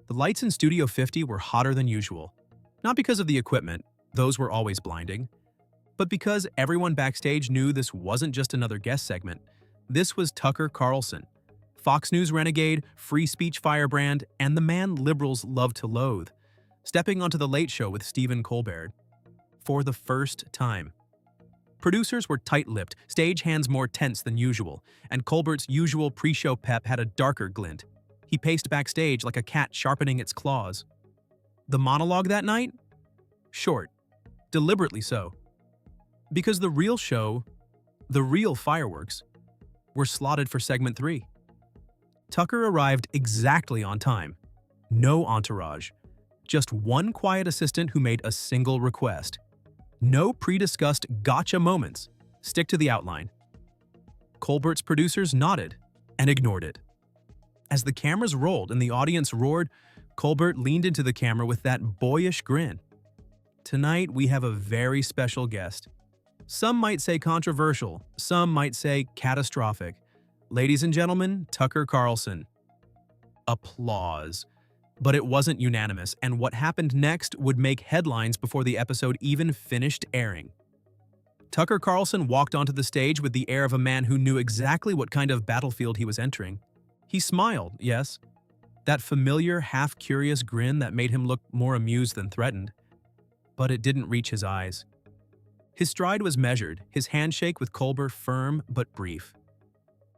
The lights in Studio 50 were hotter than usual. Not because of the equipment, those were always blinding, but because everyone backstage knew this wasn't just another guest segment. This was Tucker Carlson, Fox News renegade, free speech firebrand, and the man liberals love to loathe, stepping onto The Late Show with Stephen Colbert for the first time. Producers were tight-lipped, stagehands more tense than usual, and Colbert's usual pre-show pep had a darker glint. He paced backstage like a cat sharpening its claws. The monologue that night? Short. Deliberately so. Because the real show, the real fireworks, were slotted for segment 3. Tucker arrived exactly on time. No entourage. Just one quiet assistant who made a single request. No pre-discussed gotcha moments. Stick to the outline. Colbert's producers nodded and ignored it. As the cameras rolled and the audience roared, Colbert leaned into the camera with that boyish grin. Tonight, we have a very special guest. Some might say controversial, some might say catastrophic. Ladies and gentlemen, Tucker Carlson. Applause. But it wasn't unanimous, and what happened next would make headlines before the episode even finished airing. Tucker Carlson walked onto the stage with the air of a man who knew exactly what kind of battlefield he was entering. He smiled, yes. That familiar, half-curious grin that made him look more amused than threatened. But it didn't reach his eyes. His stride was measured, his handshake with Colbert firm but brief.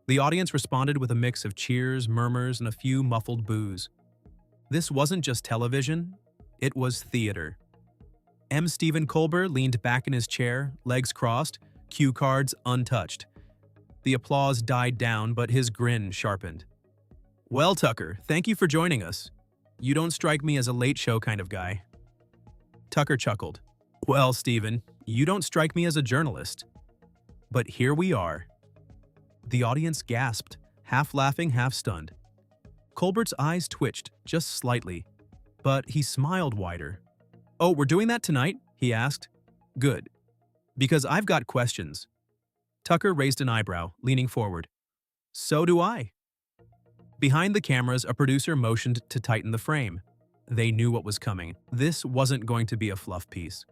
The audience responded with a mix of cheers, murmurs, and a few muffled boos. This wasn't just television, it was theater. M. Stephen Colbert leaned back in his chair, legs crossed, cue cards untouched. The applause died down, but his grin sharpened. Well, Tucker, thank you for joining us. You don't strike me as a late show kind of guy. Tucker chuckled. Well, Stephen, you don't strike me as a journalist. But here we are. The audience gasped, half laughing, half stunned. Colbert's eyes twitched, just slightly, but he smiled wider. Oh, we're doing that tonight? He asked. Good. Because I've got questions. Tucker raised an eyebrow, leaning forward. So do I. Behind the cameras, a producer motioned to tighten the frame. They knew what was coming. This wasn't going to be a fluff piece.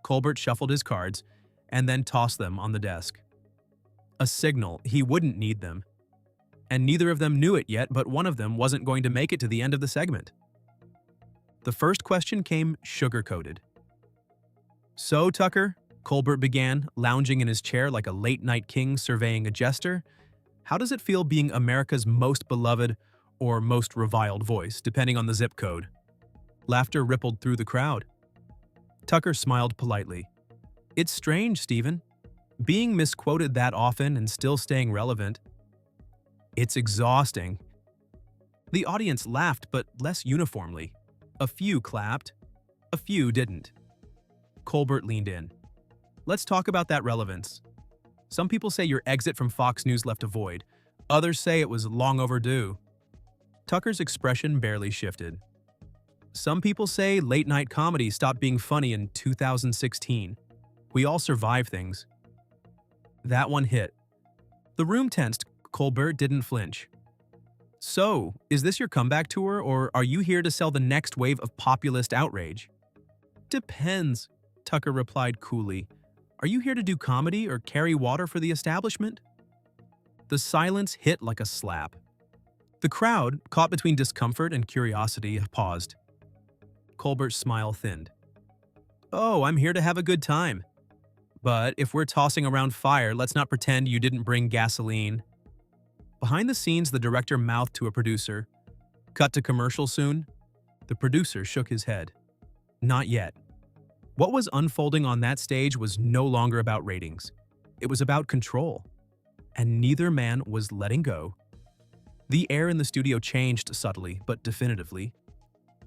Colbert shuffled his cards and then tossed them on the desk. A signal he wouldn't need them. And neither of them knew it yet, but one of them wasn't going to make it to the end of the segment. The first question came sugar-coated. So, Tucker, Colbert began, lounging in his chair like a late-night king surveying a jester, how does it feel being America's most beloved or most reviled voice, depending on the zip code? Laughter rippled through the crowd. Tucker smiled politely. It's strange, Stephen. Being misquoted that often and still staying relevant. It's exhausting. The audience laughed, but less uniformly. A few clapped. A few didn't. Colbert leaned in. Let's talk about that relevance. Some people say your exit from Fox News left a void. Others say it was long overdue. Tucker's expression barely shifted. Some people say late-night comedy stopped being funny in 2016. We all survive things. That one hit. The room tensed. Colbert didn't flinch. So, is this your comeback tour, or are you here to sell the next wave of populist outrage? Depends, Tucker replied coolly. Are you here to do comedy or carry water for the establishment? The silence hit like a slap. The crowd, caught between discomfort and curiosity, paused. Colbert's smile thinned. Oh, I'm here to have a good time. But if we're tossing around fire, let's not pretend you didn't bring gasoline. Behind the scenes, the director mouthed to a producer. Cut to commercial soon? The producer shook his head. Not yet. What was unfolding on that stage was no longer about ratings. It was about control. And neither man was letting go. The air in the studio changed subtly, but definitively.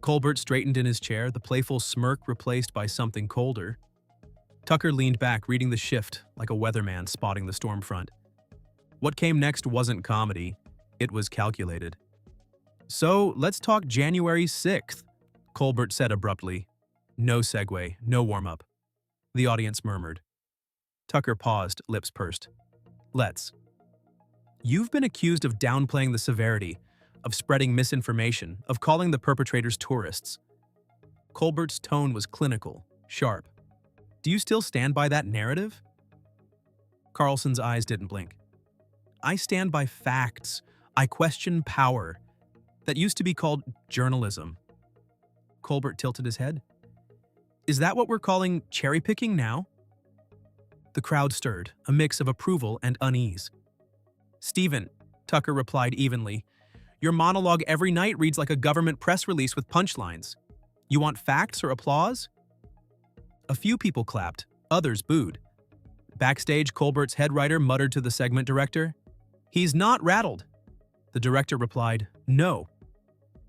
Colbert straightened in his chair, the playful smirk replaced by something colder. Tucker leaned back, reading the shift like a weatherman spotting the storm front. What came next wasn't comedy. It was calculated. So, let's talk January 6th, Colbert said abruptly. No segue, no warm-up. The audience murmured. Tucker paused, lips pursed. Let's. You've been accused of downplaying the severity, of spreading misinformation, of calling the perpetrators tourists. Colbert's tone was clinical, sharp. Do you still stand by that narrative? Carlson's eyes didn't blink. I stand by facts. I question power. That used to be called journalism. Colbert tilted his head. Is that what we're calling cherry-picking now? The crowd stirred, a mix of approval and unease. Stephen, Tucker replied evenly, your monologue every night reads like a government press release with punchlines. You want facts or applause? A few people clapped, others booed. Backstage, Colbert's head writer muttered to the segment director, he's not rattled. The director replied, no.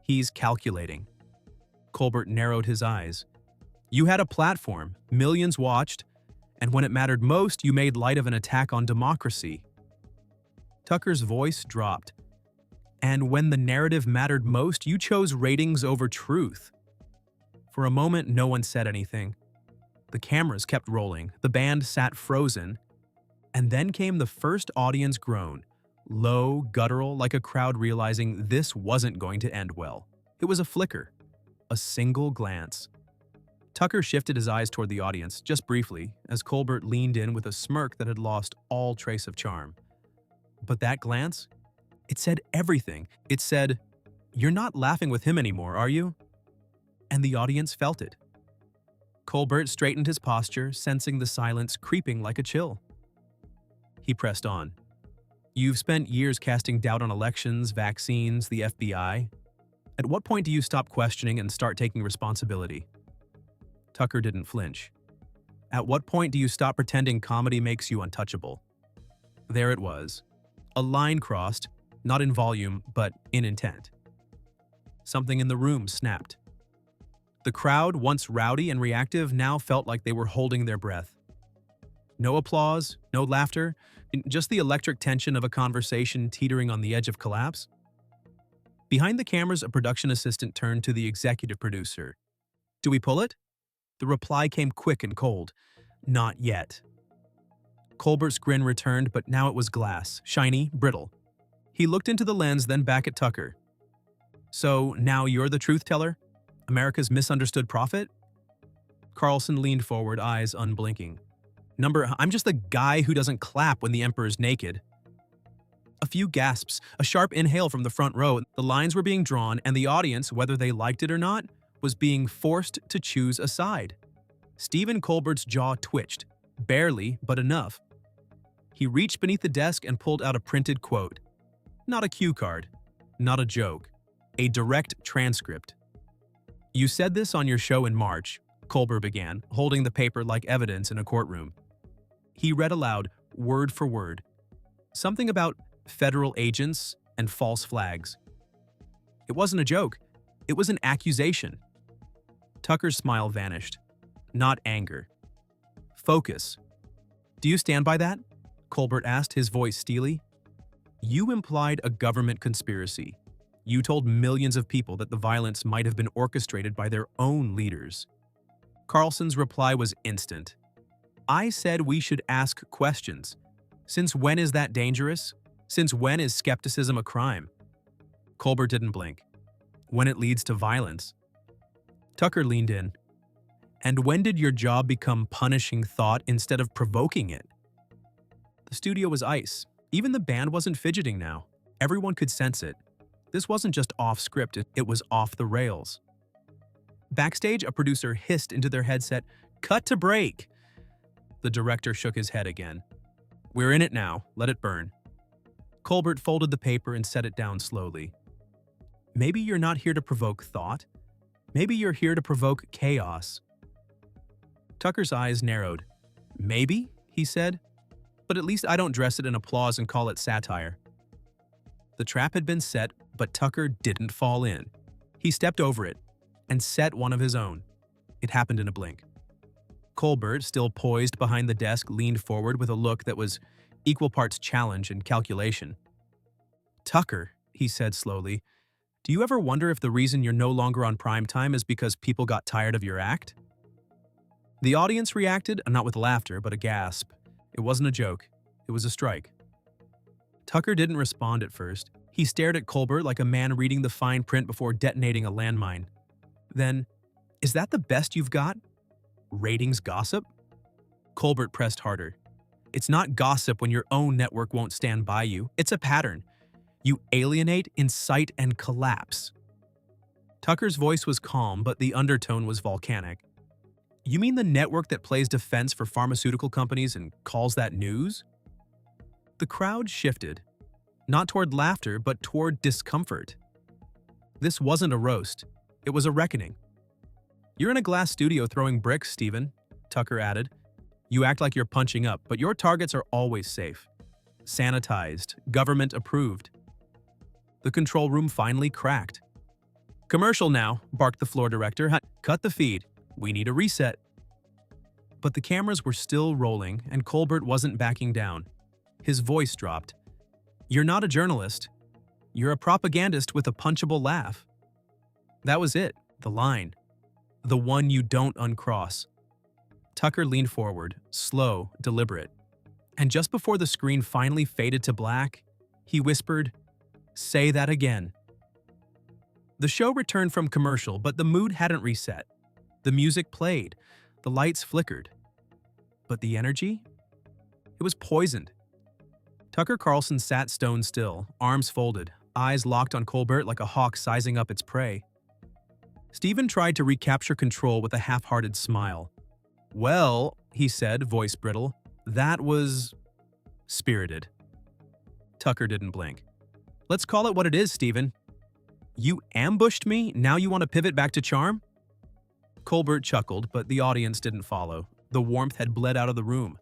He's calculating. Colbert narrowed his eyes. You had a platform, millions watched, and when it mattered most, you made light of an attack on democracy. Tucker's voice dropped. And when the narrative mattered most, you chose ratings over truth. For a moment, no one said anything. The cameras kept rolling, the band sat frozen, and then came the first audience groan, low, guttural, like a crowd realizing this wasn't going to end well. It was a flicker, a single glance. Tucker shifted his eyes toward the audience, just briefly, as Colbert leaned in with a smirk that had lost all trace of charm. But that glance? It said everything. It said, you're not laughing with him anymore, are you? And the audience felt it. Colbert straightened his posture, sensing the silence creeping like a chill. He pressed on. You've spent years casting doubt on elections, vaccines, the FBI. At what point do you stop questioning and start taking responsibility? Tucker didn't flinch. At what point do you stop pretending comedy makes you untouchable? There it was. A line crossed, not in volume, but in intent. Something in the room snapped. The crowd, once rowdy and reactive, now felt like they were holding their breath. No applause, no laughter, just the electric tension of a conversation teetering on the edge of collapse. Behind the cameras, a production assistant turned to the executive producer. Do we pull it? The reply came quick and cold. Not yet. Colbert's grin returned, but now it was glass, shiny, brittle. He looked into the lens, then back at Tucker. So now you're the truth teller? America's misunderstood prophet? Carlson leaned forward, eyes unblinking. I'm just the guy who doesn't clap when the emperor's naked. A few gasps, a sharp inhale from the front row. The lines were being drawn, and the audience, whether they liked it or not, was being forced to choose a side. Stephen Colbert's jaw twitched, barely, but enough. He reached beneath the desk and pulled out a printed quote. Not a cue card, not a joke, a direct transcript. You said this on your show in March, Colbert began, holding the paper like evidence in a courtroom. He read aloud, word for word, something about federal agents and false flags. It wasn't a joke. It was an accusation. Tucker's smile vanished. Not anger. Focus. Do you stand by that? Colbert asked, his voice steely. You implied a government conspiracy. You told millions of people that the violence might have been orchestrated by their own leaders. Carlson's reply was instant. I said we should ask questions. Since when is that dangerous? Since when is skepticism a crime? Colbert didn't blink. When it leads to violence. Tucker leaned in. And when did your job become punishing thought instead of provoking it? The studio was ice. Even the band wasn't fidgeting now. Everyone could sense it. This wasn't just off-script, it was off the rails. Backstage, a producer hissed into their headset, "Cut to break!" The director shook his head again. We're in it now, let it burn. Colbert folded the paper and set it down slowly. Maybe you're not here to provoke thought. Maybe you're here to provoke chaos. Tucker's eyes narrowed. Maybe, he said, but at least I don't dress it in applause and call it satire. The trap had been set, but Tucker didn't fall in. He stepped over it and set one of his own. It happened in a blink. Colbert, still poised behind the desk, leaned forward with a look that was equal parts challenge and calculation. Tucker, he said slowly, do you ever wonder if the reason you're no longer on prime time is because people got tired of your act? The audience reacted, not with laughter, but a gasp. It wasn't a joke. It was a strike. Tucker didn't respond at first. He stared at Colbert like a man reading the fine print before detonating a landmine. Then, is that the best you've got? Ratings gossip? Colbert pressed harder. It's not gossip when your own network won't stand by you. It's a pattern. You alienate, incite, and collapse. Tucker's voice was calm, but the undertone was volcanic. You mean the network that plays defense for pharmaceutical companies and calls that news? The crowd shifted, not toward laughter, but toward discomfort. This wasn't a roast. It was a reckoning. You're in a glass studio throwing bricks, Stephen, Tucker added. You act like you're punching up, but your targets are always safe. Sanitized, government approved. The control room finally cracked. Commercial now, barked the floor director. Cut the feed. We need a reset. But the cameras were still rolling, and Colbert wasn't backing down. His voice dropped. You're not a journalist. You're a propagandist with a punchable laugh. That was it, the line. The one you don't uncross. Tucker leaned forward, slow, deliberate. And just before the screen finally faded to black, he whispered, "Say that again." The show returned from commercial, but the mood hadn't reset. The music played. The lights flickered. But the energy? It was poisoned. Tucker Carlson sat stone still, arms folded, eyes locked on Colbert like a hawk sizing up its prey. Stephen tried to recapture control with a half-hearted smile. Well, he said, voice brittle, that was spirited. Tucker didn't blink. Let's call it what it is, Stephen. You ambushed me, now you want to pivot back to charm? Colbert chuckled, but the audience didn't follow. The warmth had bled out of the room.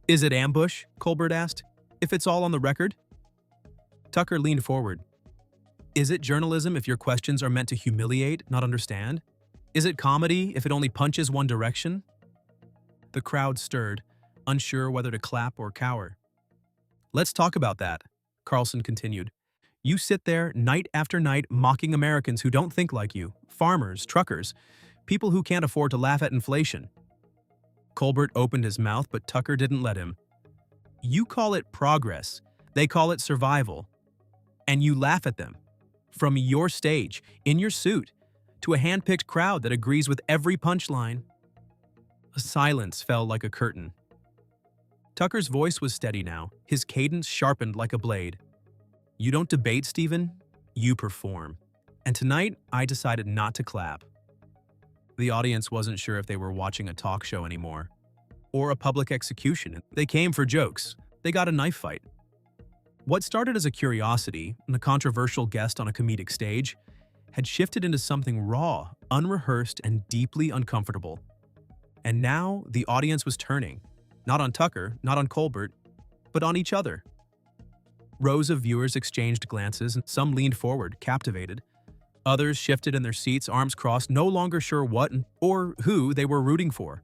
Is it ambush? Colbert asked. If it's all on the record? Tucker leaned forward. Is it journalism if your questions are meant to humiliate, not understand? Is it comedy if it only punches one direction? The crowd stirred, unsure whether to clap or cower. Let's talk about that, Carlson continued. You sit there night after night mocking Americans who don't think like you, farmers, truckers, people who can't afford to laugh at inflation. Colbert opened his mouth, but Tucker didn't let him. You call it progress, they call it survival, and you laugh at them. From your stage, in your suit, to a hand-picked crowd that agrees with every punchline. A silence fell like a curtain. Tucker's voice was steady now, his cadence sharpened like a blade. You don't debate, Stephen, you perform. And tonight, I decided not to clap. The audience wasn't sure if they were watching a talk show anymore, or a public execution. They came for jokes. They got a knife fight. What started as a curiosity and a controversial guest on a comedic stage had shifted into something raw, unrehearsed, and deeply uncomfortable. And now the audience was turning, not on Tucker, not on Colbert, but on each other. Rows of viewers exchanged glances, and some leaned forward, captivated. Others shifted in their seats, arms crossed, no longer sure what or who they were rooting for.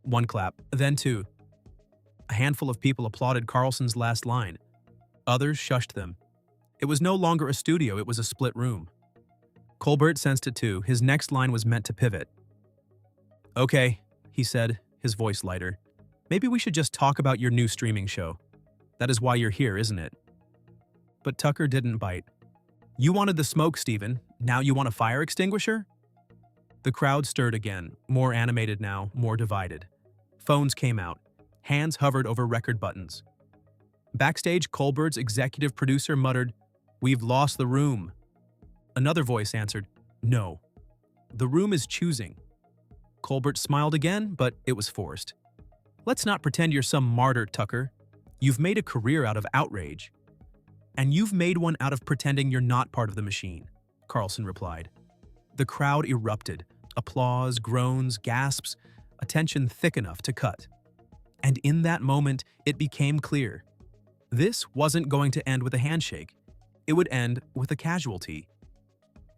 One clap, then two. A handful of people applauded Carlson's last line. Others shushed them. It was no longer a studio, it was a split room. Colbert sensed it too. His next line was meant to pivot. Okay, he said, his voice lighter. Maybe we should just talk about your new streaming show. That is why you're here, isn't it? But Tucker didn't bite. You wanted the smoke, Stephen. Now you want a fire extinguisher? The crowd stirred again, more animated now, more divided. Phones came out. Hands hovered over record buttons. Backstage, Colbert's executive producer muttered, "We've lost the room." Another voice answered, "No. The room is choosing." Colbert smiled again, but it was forced. Let's not pretend you're some martyr, Tucker. You've made a career out of outrage. And you've made one out of pretending you're not part of the machine, Carlson replied. The crowd erupted. Applause, groans, gasps, attention thick enough to cut. And in that moment, it became clear. This wasn't going to end with a handshake. It would end with a casualty.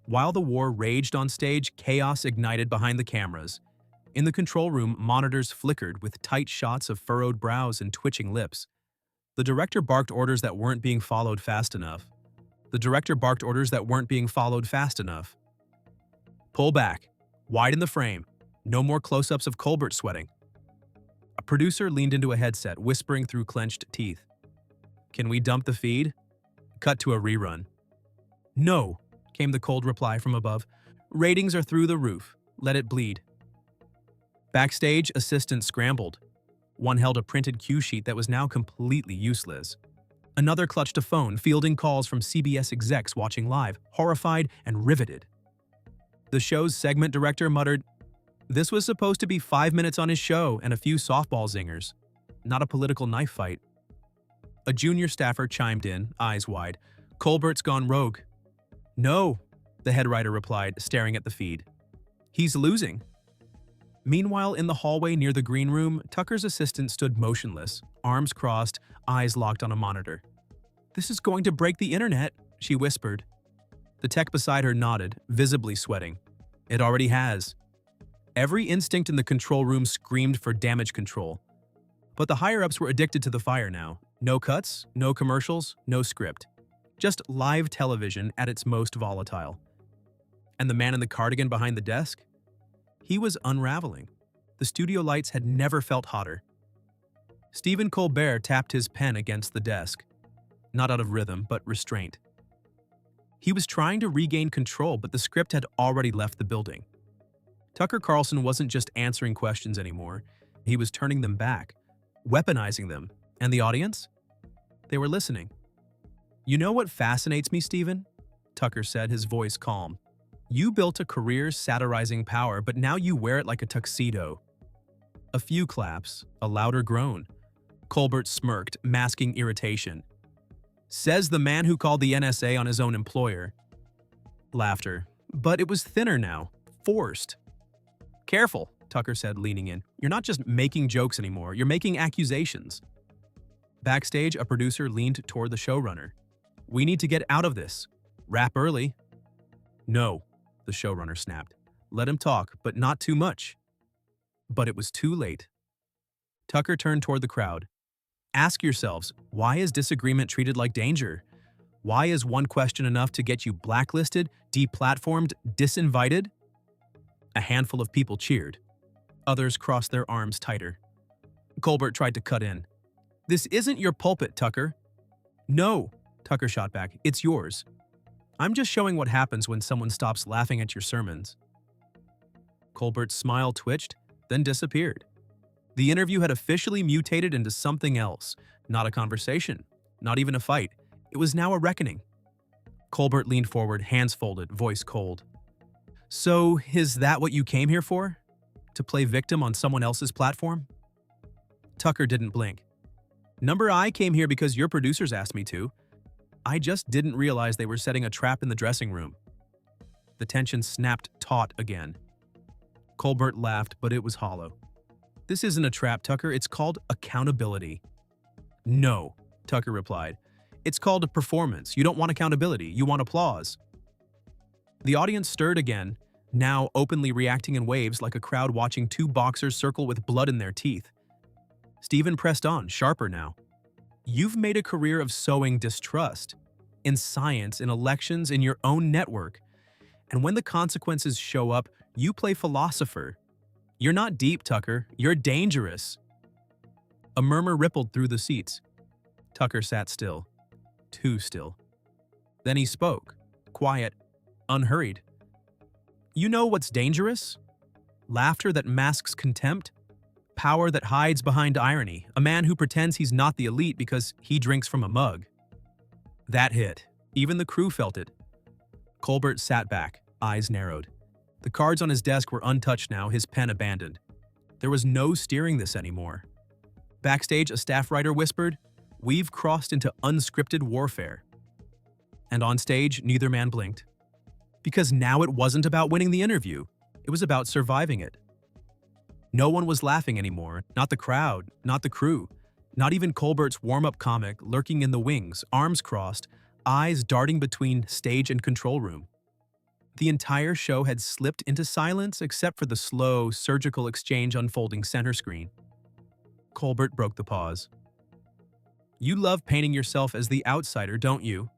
While the war raged on stage, chaos ignited behind the cameras. In the control room, monitors flickered with tight shots of furrowed brows and twitching lips. The director barked orders that weren't being followed fast enough. Pull back. Widen the frame. No more close-ups of Colbert sweating. A producer leaned into a headset, whispering through clenched teeth. Can we dump the feed? Cut to a rerun. "No," came the cold reply from above. "Ratings are through the roof. Let it bleed." Backstage, assistants scrambled. One held a printed cue sheet that was now completely useless. Another clutched a phone, fielding calls from CBS execs watching live, horrified and riveted. The show's segment director muttered, "This was supposed to be 5 minutes on his show and a few softball zingers, not a political knife fight." A junior staffer chimed in, eyes wide. "Colbert's gone rogue." "No," the head writer replied, staring at the feed. "He's losing." Meanwhile, in the hallway near the green room, Tucker's assistant stood motionless, arms crossed, eyes locked on a monitor. "This is going to break the internet," she whispered. The tech beside her nodded, visibly sweating. "It already has." Every instinct in the control room screamed for damage control. But the higher-ups were addicted to the fire now. No cuts, no commercials, no script. Just live television at its most volatile. And the man in the cardigan behind the desk? He was unraveling. The studio lights had never felt hotter. Stephen Colbert tapped his pen against the desk. Not out of rhythm, but restraint. He was trying to regain control, but the script had already left the building. Tucker Carlson wasn't just answering questions anymore. He was turning them back, weaponizing them. And the audience? They were listening. "You know what fascinates me, Stephen?" Tucker said, his voice calm. "You built a career satirizing power, but now you wear it like a tuxedo." A few claps, a louder groan. Colbert smirked, masking irritation. "Says the man who called the NSA on his own employer." Laughter. But it was thinner now, forced. "Careful," Tucker said, leaning in. "You're not just making jokes anymore, you're making accusations." Backstage, a producer leaned toward the showrunner. "We need to get out of this. Wrap early." "No," the showrunner snapped. "Let him talk, but not too much." But it was too late. Tucker turned toward the crowd. "Ask yourselves, why is disagreement treated like danger? Why is one question enough to get you blacklisted, deplatformed, disinvited?" A handful of people cheered. Others crossed their arms tighter. Colbert tried to cut in. "This isn't your pulpit, Tucker." "No," Tucker shot back, "it's yours. I'm just showing what happens when someone stops laughing at your sermons." Colbert's smile twitched, then disappeared. The interview had officially mutated into something else. Not a conversation, not even a fight. It was now a reckoning. Colbert leaned forward, hands folded, voice cold. "So, is that what you came here for? To play victim on someone else's platform?" Tucker didn't blink. "Number I came here because your producers asked me to. I just didn't realize they were setting a trap in the dressing room." The tension snapped taut again. Colbert laughed, but it was hollow. "This isn't a trap, Tucker. It's called accountability." "No," Tucker replied. "It's called a performance. You don't want accountability. You want applause." The audience stirred again, now openly reacting in waves like a crowd watching two boxers circle with blood in their teeth. Stephen pressed on, sharper now. "You've made a career of sowing distrust. In science, in elections, in your own network. And when the consequences show up, you play philosopher. You're not deep, Tucker. You're dangerous." A murmur rippled through the seats. Tucker sat still. Too still. Then he spoke, quiet, unhurried. "You know what's dangerous? Laughter that masks contempt. Power that hides behind irony. A man who pretends he's not the elite because he drinks from a mug." That hit. Even the crew felt it. Colbert sat back, eyes narrowed. The cards on his desk were untouched now, his pen abandoned. There was no steering this anymore. Backstage, a staff writer whispered, "We've crossed into unscripted warfare." And on stage, neither man blinked. Because now it wasn't about winning the interview. It was about surviving it. No one was laughing anymore, not the crowd, not the crew, not even Colbert's warm-up comic lurking in the wings, arms crossed, eyes darting between stage and control room. The entire show had slipped into silence except for the slow, surgical exchange unfolding center screen. Colbert broke the pause. "You love painting yourself as the outsider, don't you?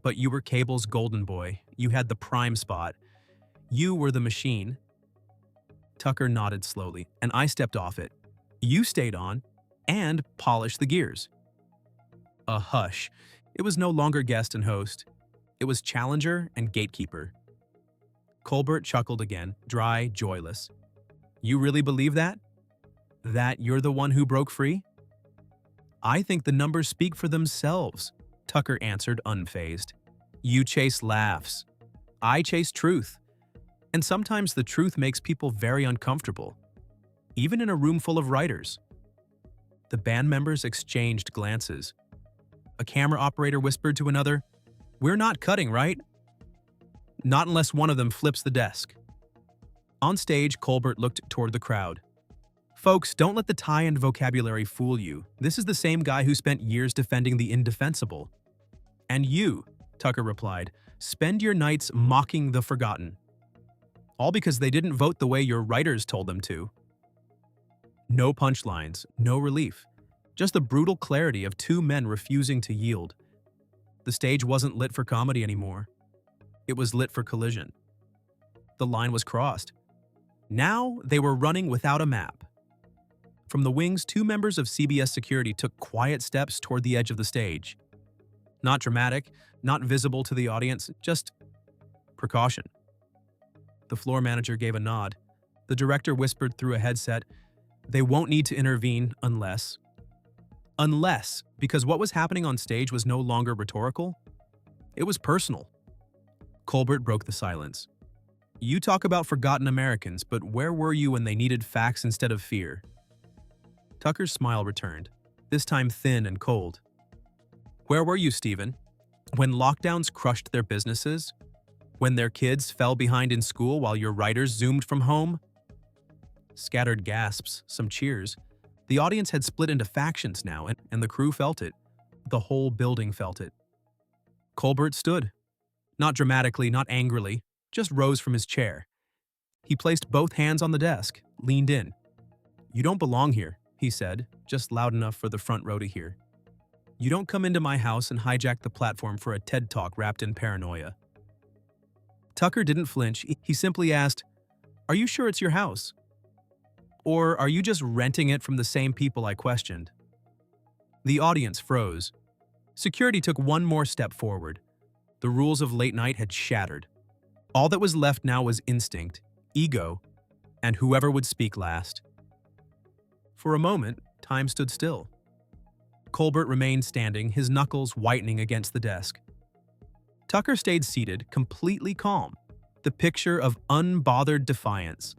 But you were cable's golden boy. You had the prime spot. You were the machine." Tucker nodded slowly, and I stepped off it. "You stayed on and polished the gears." A hush. It was no longer guest and host. It was challenger and gatekeeper. Colbert chuckled again, dry, joyless. You really believe that? That you're the one who broke free? I think the numbers speak for themselves, Tucker answered unfazed. You chase laughs. I chase truth. And sometimes the truth makes people very uncomfortable, even in a room full of writers. The band members exchanged glances. A camera operator whispered to another, "We're not cutting, right?" Not unless one of them flips the desk. On stage, Colbert looked toward the crowd. Folks, don't let the tie-in vocabulary fool you. This is the same guy who spent years defending the indefensible. And you, Tucker replied, spend your nights mocking the forgotten. All because they didn't vote the way your writers told them to. No punchlines, no relief. Just the brutal clarity of two men refusing to yield. The stage wasn't lit for comedy anymore. It was lit for collision. The line was crossed. Now they were running without a map. From the wings, two members of CBS security took quiet steps toward the edge of the stage. Not dramatic, not visible to the audience, just precaution. The floor manager gave a nod. The director whispered through a headset, "They won't need to intervene unless..." Unless, because what was happening on stage was no longer rhetorical. It was personal. Colbert broke the silence. You talk about forgotten Americans, but where were you when they needed facts instead of fear? Tucker's smile returned, this time thin and cold. Where were you, Stephen? When lockdowns crushed their businesses? When their kids fell behind in school while your writers zoomed from home? Scattered gasps, some cheers. The audience had split into factions now, and the crew felt it. The whole building felt it. Colbert stood. Not dramatically, not angrily, just rose from his chair. He placed both hands on the desk, leaned in. You don't belong here, he said, just loud enough for the front row to hear. You don't come into my house and hijack the platform for a TED Talk wrapped in paranoia. Tucker didn't flinch. He simply asked, Are you sure it's your house? Or are you just renting it from the same people I questioned? The audience froze. Security took one more step forward. The rules of late night had shattered. All that was left now was instinct, ego, and whoever would speak last. For a moment, time stood still. Colbert remained standing, his knuckles whitening against the desk. Tucker stayed seated, completely calm, the picture of unbothered defiance.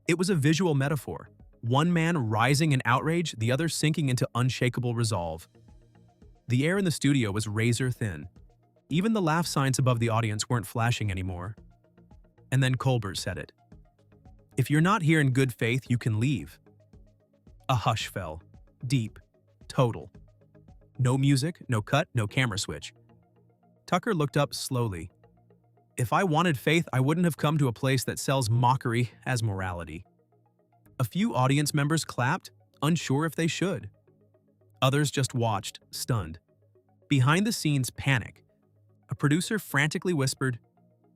It was a visual metaphor, one man rising in outrage, the other sinking into unshakable resolve. The air in the studio was razor thin. Even the laugh signs above the audience weren't flashing anymore. And then Colbert said it. If you're not here in good faith, you can leave. A hush fell, deep, total. No music, no cut, no camera switch. Tucker looked up slowly. If I wanted faith, I wouldn't have come to a place that sells mockery as morality. A few audience members clapped, unsure if they should. Others just watched, stunned. Behind the scenes, panic. A producer frantically whispered,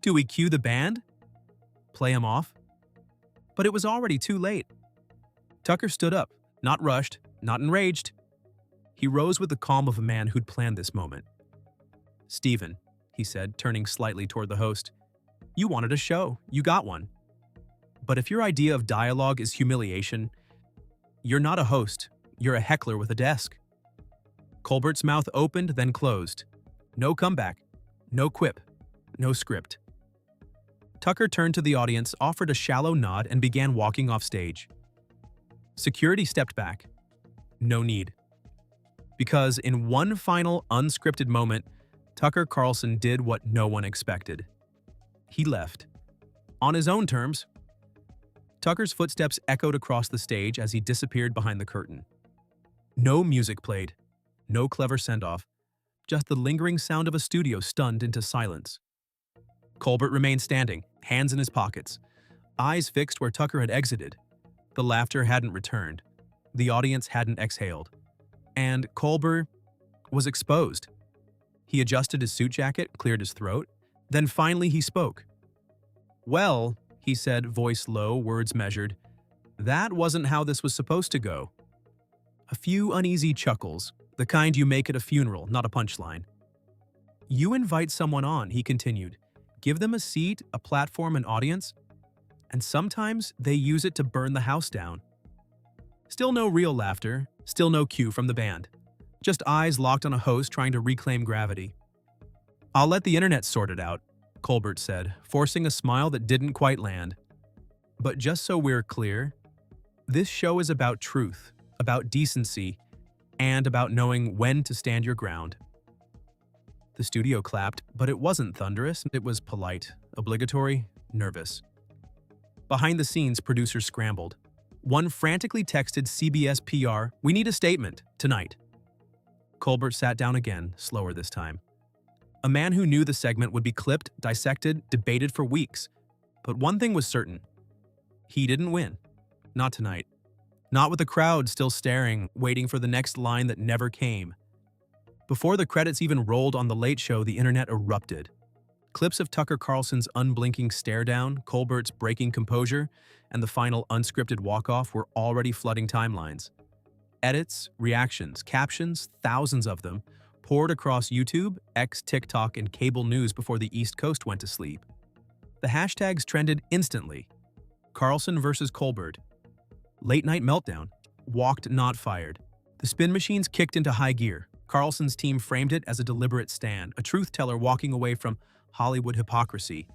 Do we cue the band? Play him off? But it was already too late. Tucker stood up, not rushed, not enraged. He rose with the calm of a man who'd planned this moment. Stephen, he said, turning slightly toward the host, you wanted a show, you got one. But if your idea of dialogue is humiliation, you're not a host, you're a heckler with a desk. Colbert's mouth opened, then closed. No comeback, no quip, no script. Tucker turned to the audience, offered a shallow nod, and began walking off stage. Security stepped back. No need. Because in one final unscripted moment, Tucker Carlson did what no one expected. He left. On his own terms. Tucker's footsteps echoed across the stage as he disappeared behind the curtain. No music played. No clever send-off. Just the lingering sound of a studio stunned into silence. Colbert remained standing, hands in his pockets, eyes fixed where Tucker had exited. The laughter hadn't returned. The audience hadn't exhaled. And Colbert was exposed. He adjusted his suit jacket, cleared his throat. Then finally he spoke. Well, he said, voice low, words measured, that wasn't how this was supposed to go. A few uneasy chuckles, the kind you make at a funeral, not a punchline. You invite someone on, he continued. Give them a seat, a platform, an audience, and sometimes they use it to burn the house down. Still no real laughter, still no cue from the band. Just eyes locked on a host trying to reclaim gravity. "I'll let the internet sort it out," Colbert said, forcing a smile that didn't quite land. "But just so we're clear, this show is about truth, about decency, and about knowing when to stand your ground." The studio clapped, but it wasn't thunderous. It was polite, obligatory, nervous. Behind the scenes, producers scrambled. One frantically texted CBS PR, "We need a statement, tonight." Colbert sat down again, slower this time. A man who knew the segment would be clipped, dissected, debated for weeks. But one thing was certain. He didn't win. Not tonight. Not with the crowd still staring, waiting for the next line that never came. Before the credits even rolled on The Late Show, the internet erupted. Clips of Tucker Carlson's unblinking stare-down, Colbert's breaking composure, and the final unscripted walk-off were already flooding timelines. Edits, reactions, captions, thousands of them, poured across YouTube, X, TikTok, and cable news before the East Coast went to sleep. The hashtags trended instantly. Carlson versus Colbert. Late night meltdown. Walked, not fired. The spin machines kicked into high gear. Carlson's team framed it as a deliberate stand, a truth-teller walking away from Hollywood hypocrisy.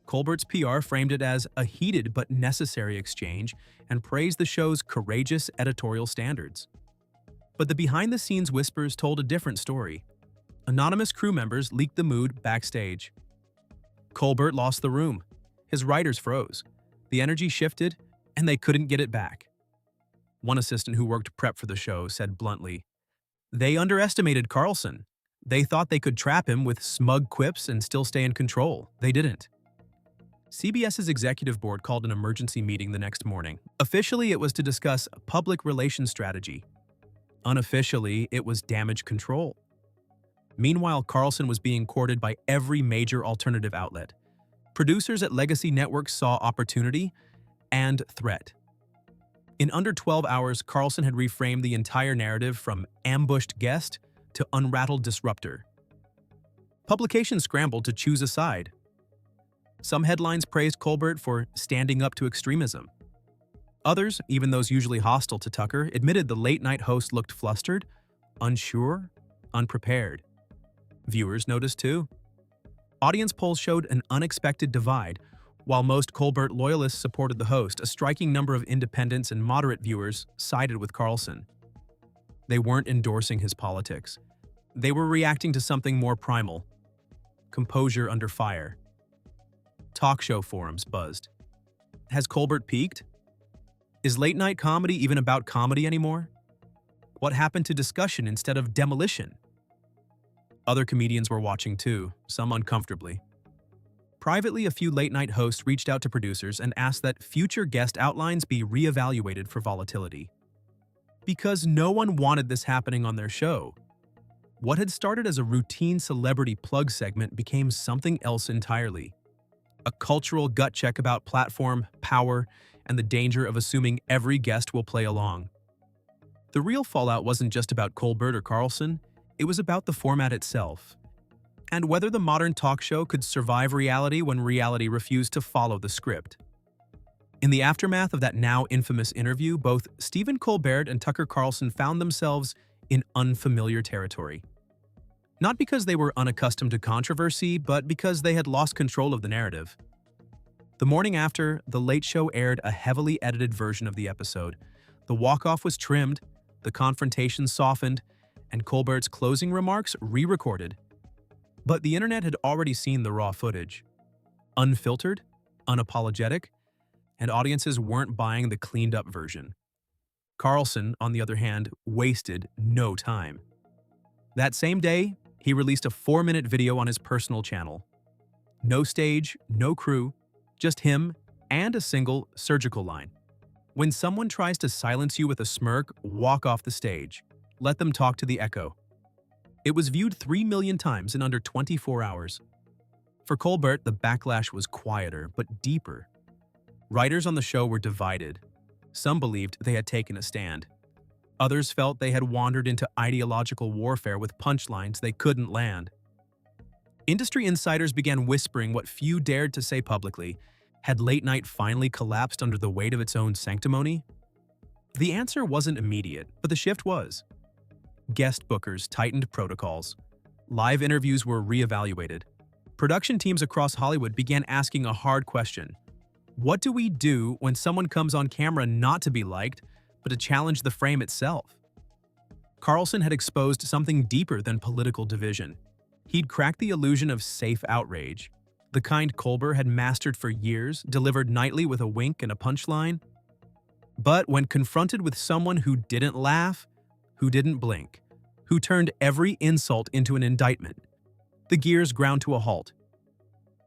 Colbert's PR framed it as a heated but necessary exchange and praised the show's courageous editorial standards. But the behind-the-scenes whispers told a different story. Anonymous crew members leaked the mood backstage. Colbert lost the room. His writers froze. The energy shifted, and they couldn't get it back. One assistant who worked prep for the show said bluntly, "They underestimated Carlson. They thought they could trap him with smug quips and still stay in control. They didn't." CBS's executive board called an emergency meeting the next morning. Officially, it was to discuss public relations strategy. Unofficially, it was damage control. Meanwhile, Carlson was being courted by every major alternative outlet. Producers at legacy networks saw opportunity and threat. In under 12 hours, Carlson had reframed the entire narrative from ambushed guest to unrattled disruptor. Publications scrambled to choose a side. Some headlines praised Colbert for standing up to extremism. Others, even those usually hostile to Tucker, admitted the late-night host looked flustered, unsure, unprepared. Viewers noticed too. Audience polls showed an unexpected divide. While most Colbert loyalists supported the host, a striking number of independents and moderate viewers sided with Carlson. They weren't endorsing his politics. They were reacting to something more primal. Composure under fire. Talk show forums buzzed. Has Colbert peaked? Is late-night comedy even about comedy anymore? What happened to discussion instead of demolition? Other comedians were watching too, some uncomfortably. Privately, a few late-night hosts reached out to producers and asked that future guest outlines be reevaluated for volatility. Because no one wanted this happening on their show. What had started as a routine celebrity plug segment became something else entirely. A cultural gut check about platform, power, and the danger of assuming every guest will play along. The real fallout wasn't just about Colbert or Carlson, it was about the format itself, and whether the modern talk show could survive reality when reality refused to follow the script. In the aftermath of that now infamous interview, both Stephen Colbert and Tucker Carlson found themselves in unfamiliar territory. Not because they were unaccustomed to controversy, but because they had lost control of the narrative. The morning after, The Late Show aired a heavily edited version of the episode. The walk-off was trimmed, the confrontation softened, and Colbert's closing remarks re-recorded. But the internet had already seen the raw footage. Unfiltered, unapologetic, and audiences weren't buying the cleaned-up version. Carlson, on the other hand, wasted no time. That same day, he released a 4-minute video on his personal channel. No stage, no crew, just him and a single surgical line. When someone tries to silence you with a smirk, walk off the stage. Let them talk to the echo. It was viewed 3 million times in under 24 hours. For Colbert, the backlash was quieter but deeper. Writers on the show were divided. Some believed they had taken a stand. Others felt they had wandered into ideological warfare with punchlines they couldn't land. Industry insiders began whispering what few dared to say publicly. Had late night finally collapsed under the weight of its own sanctimony? The answer wasn't immediate, but the shift was. Guest bookers tightened protocols. Live interviews were reevaluated. Production teams across Hollywood began asking a hard question. What do we do when someone comes on camera not to be liked, but to challenge the frame itself? Carlson had exposed something deeper than political division. He'd cracked the illusion of safe outrage, the kind Colbert had mastered for years, delivered nightly with a wink and a punchline. But when confronted with someone who didn't laugh, who didn't blink, who turned every insult into an indictment, the gears ground to a halt.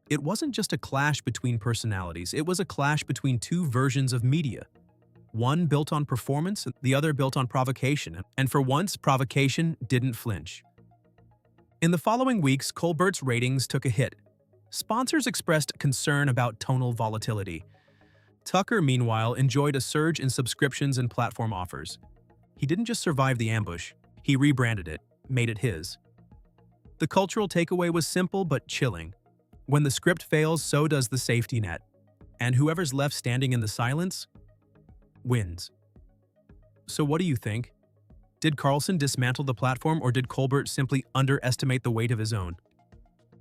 It wasn't just a clash between personalities, it was a clash between two versions of media. One built on performance, the other built on provocation, and for once, provocation didn't flinch. In the following weeks, Colbert's ratings took a hit. Sponsors expressed concern about tonal volatility. Tucker, meanwhile, enjoyed a surge in subscriptions and platform offers. He didn't just survive the ambush, he rebranded it, made it his. The cultural takeaway was simple but chilling. When the script fails, so does the safety net. And whoever's left standing in the silence wins. So what do you think? Did Carlson dismantle the platform, or did Colbert simply underestimate the weight of his own?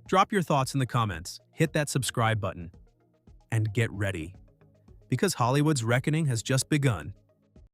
Drop your thoughts in the comments, hit that subscribe button, and get ready. Because Hollywood's reckoning has just begun.